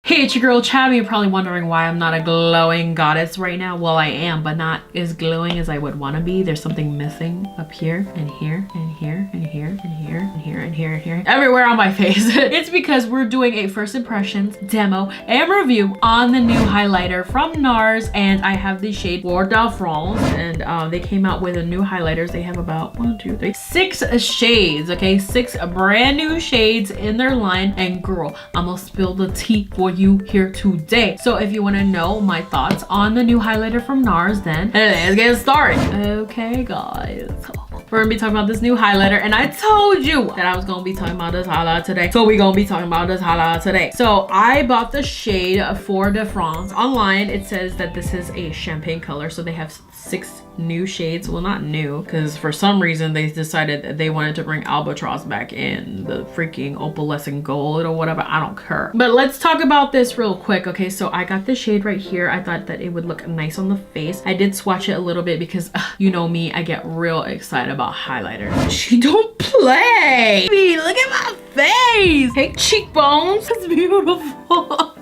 Hey, it's your girl Chab. You're probably wondering why I'm not a glowing goddess right now. Well, I am, but not as glowing as I would want to be. There's something missing up here and here and here and here and here and here and here and here. Everywhere on my face. It's because we're doing a first impressions demo and review on the new highlighter from Nars, and I have the shade Pour de France, and they came out with a new highlighters. They have about 6 shades, okay? 6 brand new shades in their line, and girl, I'm gonna spill the tea for you here today. So if you want to know my thoughts on the new highlighter from Nars, then let's get started. Okay guys, we're gonna be talking about this new highlighter, and I told you that I was gonna be talking about this highlighter today, so we're gonna be talking about this highlighter today. So I bought the shade Pour de France. Online it says that this is a champagne color, so they have 6 new shades. Well, not new, because for some reason they decided that they wanted to bring albatross back in, the freaking opalescent gold or whatever. I don't care, but let's talk about this real quick. Okay, so I got this shade right here. I thought that it would look nice on the face. I did swatch it a little bit because you know me, I get real excited about highlighter. She don't play. Look at my face. Hey, cheekbones. It's beautiful.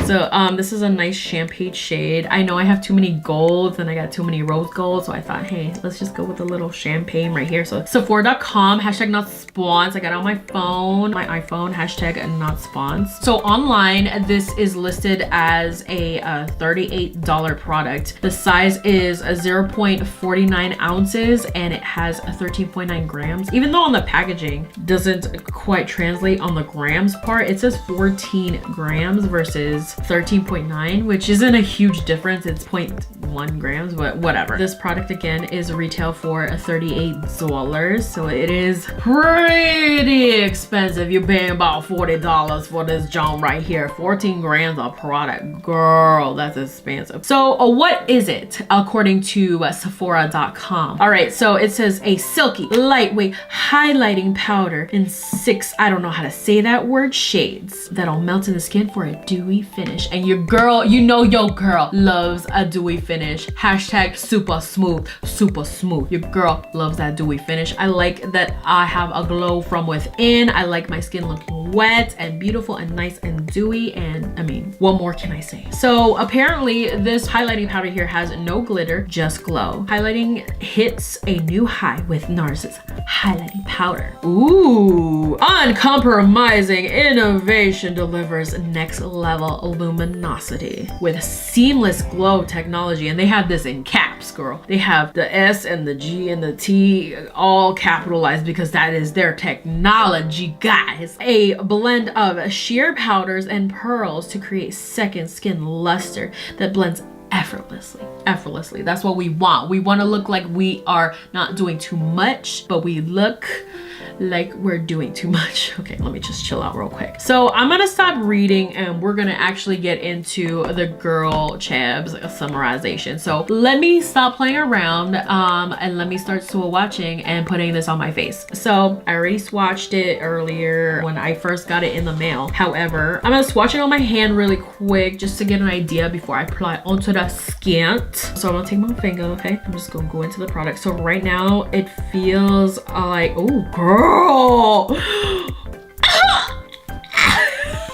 So this is a nice champagne shade. I know I have too many golds and I got too many rose golds, so I thought, hey, let's just go with a little champagne right here. So Sephora.com, hashtag not spawns. I got it on my phone, my iPhone, hashtag not spawns. So online, this is listed as a $38 product. The size is 0.49 ounces and it has 13.9 grams. Even though on the packaging doesn't quite translate on the grams part, it says 14 grams versus 13.9, which isn't a huge difference. It's 0.1 grams, but whatever. This product again is retail for $38, so it is pretty expensive. You're paying about $40 for this junk right here. 14 grams of product, girl, that's expensive. So what is it according to Sephora.com? All right, so it says a silky, lightweight highlighting powder in 6, I don't know how to say that word, shades that'll melt in the skin for a dewy finish. And your girl, you know your girl loves a dewy finish. Hashtag super smooth, super smooth. Your girl loves that dewy finish. I like that I have a glow from within. I like my skin looking wet and beautiful and nice and dewy, and I mean, what more can I say? So apparently this highlighting powder here has no glitter, just glow. Highlighting hits a new high with Nars's highlighting powder. Ooh, uncompromising innovation delivers next level luminosity with seamless glow technology, and they have this in caps, girl. They have the S and the G and the T all capitalized because that is their technology, guys. A blend of sheer powders and pearls to create second skin luster that blends effortlessly. That's what we want. We want to look like we are not doing too much, but we look like we're doing too much. Okay, let me just chill out real quick. So I'm gonna stop reading and we're gonna actually get into the girl Chab's summarization. So let me stop playing around and let me start swatching and putting this on my face. So I already swatched it earlier when I first got it in the mail. However, I'm gonna swatch it on my hand really quick just to get an idea before I apply it onto the skin. So I'm gonna take my finger, okay? I'm just gonna go into the product. So right now it feels like, oh girl.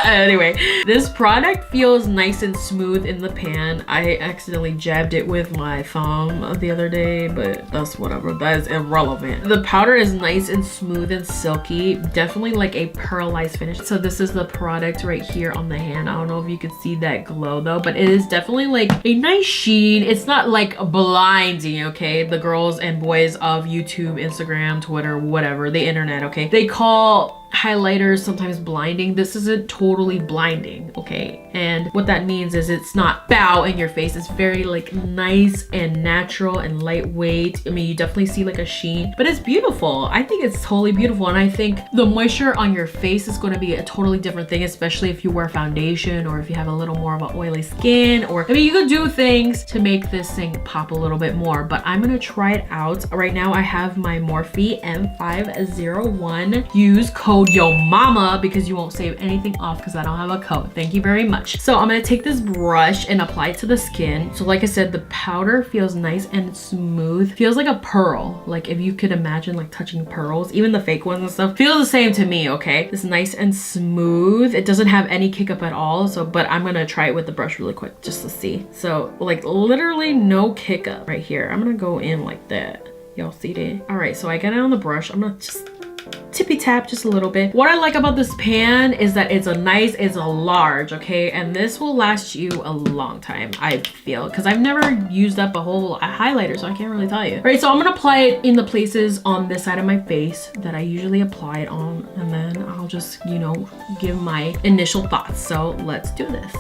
Anyway, this product feels nice and smooth in the pan. I accidentally jabbed it with my thumb the other day, but that's whatever. That is irrelevant. The powder is nice and smooth and silky. Definitely like a pearlized finish. So this is the product right here on the hand. I don't know if you can see that glow though, but it is definitely like a nice sheen. It's not like blinding, okay? The girls and boys of YouTube, Instagram, Twitter, whatever, the internet, okay? They call highlighters sometimes blinding. This isn't totally blinding, okay? And what that means is it's not bow in your face. It's very like nice and natural and lightweight. I mean, you definitely see like a sheen, but it's beautiful. I think it's totally beautiful, and I think the moisture on your face is going to be a totally different thing, especially if you wear foundation or if you have a little more of an oily skin, or I mean, you could do things to make this thing pop a little bit more. But I'm gonna try it out right now. I have my Morphe M501. Use code yo mama, because you won't save anything off because I don't have a code. Thank you very much. So I'm gonna take this brush and apply it to the skin. So like I said, the powder feels nice and smooth. Feels like a pearl. Like if you could imagine like touching pearls, even the fake ones and stuff, feels the same to me, okay? It's nice and smooth. It doesn't have any kick up at all. So, but I'm gonna try it with the brush really quick just to see. So like literally no kick up right here. I'm gonna go in like that. Y'all see that? All right, so I get it on the brush. I'm gonna just tippy tap just a little bit. What I like about this pan is that it's a large, okay? And this will last you a long time, I feel, because I've never used up a whole highlighter, so I can't really tell you. All right, so I'm gonna apply it in the places on this side of my face that I usually apply it on, and then I'll just, you know, give my initial thoughts. So let's do this.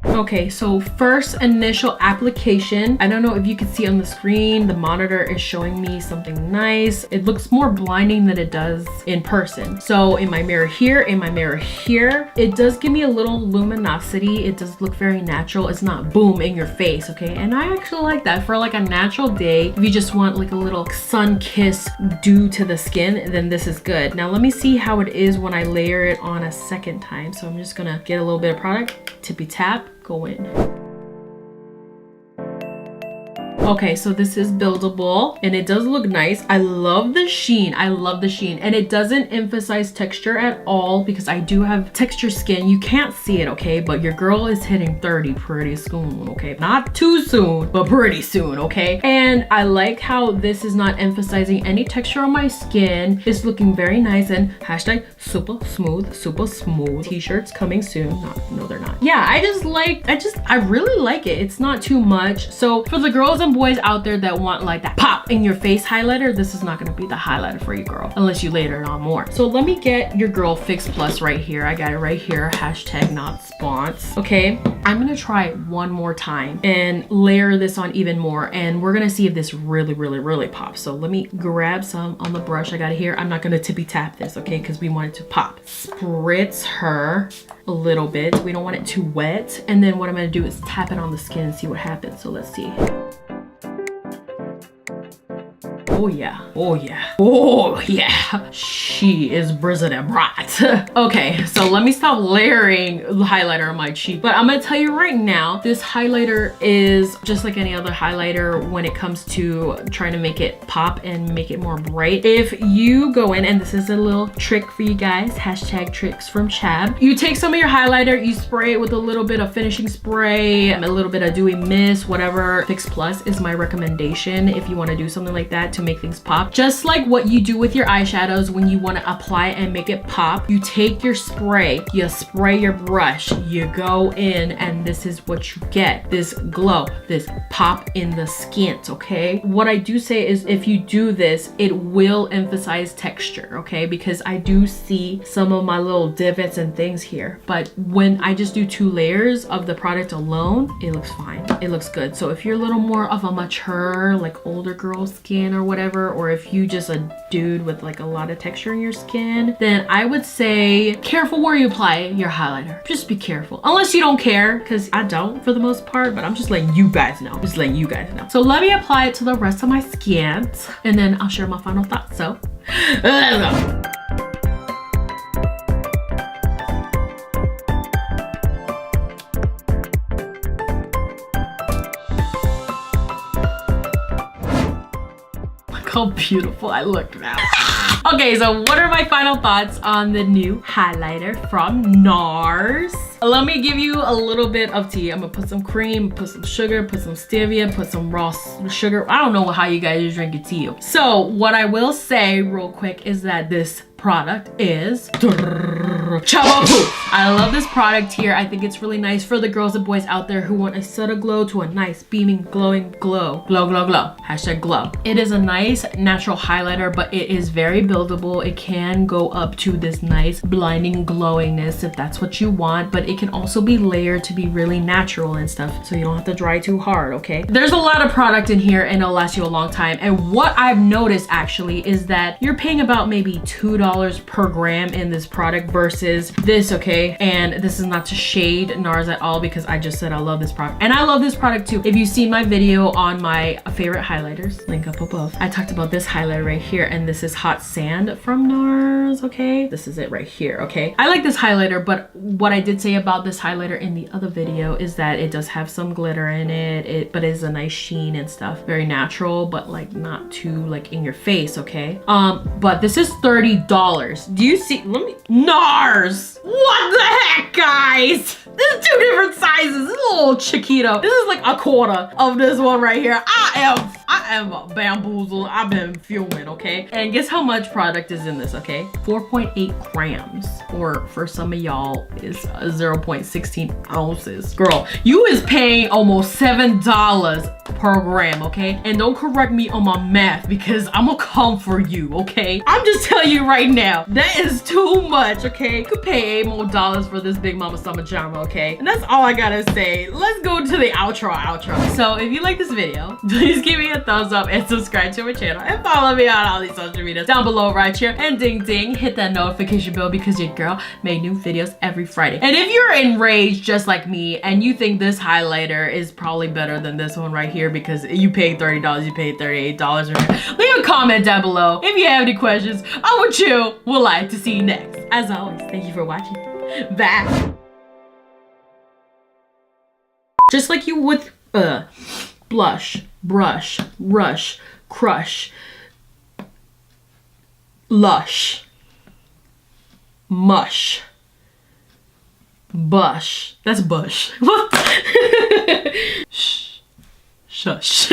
Okay, so first initial application. I don't know if you can see on the screen, the monitor is showing me something nice. It looks more blinding than it does in person. So in my mirror here, in my mirror here, it does give me a little luminosity. It does look very natural. It's not boom in your face, okay? And I actually like that for like a natural day. If you just want like a little sun kiss dew to the skin, then this is good. Now let me see how it is when I layer it on a second time. So I'm just gonna get a little bit of product, tippy tap, go in. Okay, so this is buildable and it does look nice. I love the sheen. I love the sheen, and it doesn't emphasize texture at all because I do have texture skin. You can't see it, okay? But your girl is hitting 30 pretty soon, okay? Not too soon, but pretty soon, okay? And I like how this is not emphasizing any texture on my skin. It's looking very nice, and hashtag super smooth, super smooth. T-shirts coming soon. No, they're not. Yeah, I really like it. It's not too much. So for the girls and boys out there that want like that pop in your face highlighter, this is not gonna be the highlighter for you, girl, unless you later it on more. So let me get your girl Fix Plus right here. I got it right here, hashtag not spons. Okay, I'm gonna try it one more time and layer this on even more, and we're gonna see if this really pops. So let me grab some on the brush I got here. I'm not gonna tippy tap this, okay, because we want it to pop. Spritz her a little bit. We don't want it too wet. And then what I'm gonna do is tap it on the skin and see what happens. So let's see. Oh yeah, oh yeah, oh yeah. She is brizzing and bright. Okay, so let me stop layering the highlighter on my cheek. But I'm gonna tell you right now, this highlighter is just like any other highlighter when it comes to trying to make it pop and make it more bright. If you go in, and this is a little trick for you guys, hashtag tricks from Chab. You take some of your highlighter, you spray it with a little bit of finishing spray, a little bit of dewy mist, whatever. Fix Plus is my recommendation if you wanna do something like that to make things pop. Just like what you do with your eyeshadows when you want to apply and make it pop, you take your spray, you spray your brush, you go in, and this is what you get. This glow, this pop in the skins, okay? What I do say is if you do this, it will emphasize texture, okay? Because I do see some of my little divots and things here, but when I just do 2 layers of the product alone, it looks fine. It looks good. So if you're a little more of a mature, like older girl skin or whatever, or if you just a dude with like a lot of texture in your skin, then I would say careful where you apply your highlighter. Just be careful. Unless you don't care, because I don't for the most part, but I'm just letting you guys know. Just letting you guys know. So let me apply it to the rest of my skin, and then I'll share my final thoughts. So let's go. How beautiful I look now. Okay, so what are my final thoughts on the new highlighter from Nars? Let me give you a little bit of tea. I'm gonna put some cream, put some sugar, put some stevia, put some raw sugar. I don't know how you guys drink your tea. So what I will say real quick is that this product is Chab. I love this product here. I think it's really nice for the girls and boys out there who want a subtle glow to a nice beaming glowing glow. Glow, glow, glow. Hashtag glow. It is a nice natural highlighter, but it is very buildable. It can go up to this nice blinding glowingness if that's what you want, but it can also be layered to be really natural and stuff, so you don't have to dry too hard, okay? There's a lot of product in here and it'll last you a long time. And what I've noticed actually is that you're paying about maybe $2 per gram in this product versus this, okay? okay? And this is not to shade Nars at all because I just said I love this product. And I love this product too. If you've seen my video on my favorite highlighters, link up above, I talked about this highlighter right here, and this is Hot Sand from Nars, okay? This is it right here, okay? I like this highlighter, but what I did say about this highlighter in the other video is that it does have some glitter in it, but it's a nice sheen and stuff. Very natural, but like not too like in your face, okay? But this is $30. Do you see? Let me, Nars! What the heck, guys? This is 2 different sizes. This is a little chiquito. This is like a quarter of this one right here. I am bamboozled. I've been fuming, okay? And guess how much product is in this, okay? 4.8 grams, or for some of y'all is 0.16 ounces. Girl, you is paying almost $7 per gram, okay? And don't correct me on my math because I'm gonna come for you, okay? I'm just telling you right now, that is too much, okay? You could pay $8 more for this Big Mama Summer Charmer, okay? And that's all I gotta say. Let's go to the outro. So if you like this video, please give me a thumbs up and subscribe to my channel and follow me on all these social medias down below right here. And ding ding, hit that notification bell because your girl made new videos every Friday. And if you're enraged just like me and you think this highlighter is probably better than this one right here because you paid $30, you paid $38, leave a comment down below. If you have any questions, I would like to see you next. As always, thank you for watching. Bye. Just like you would blush, brush, rush, crush, lush, mush, bush. That's bush. Shh. Shush.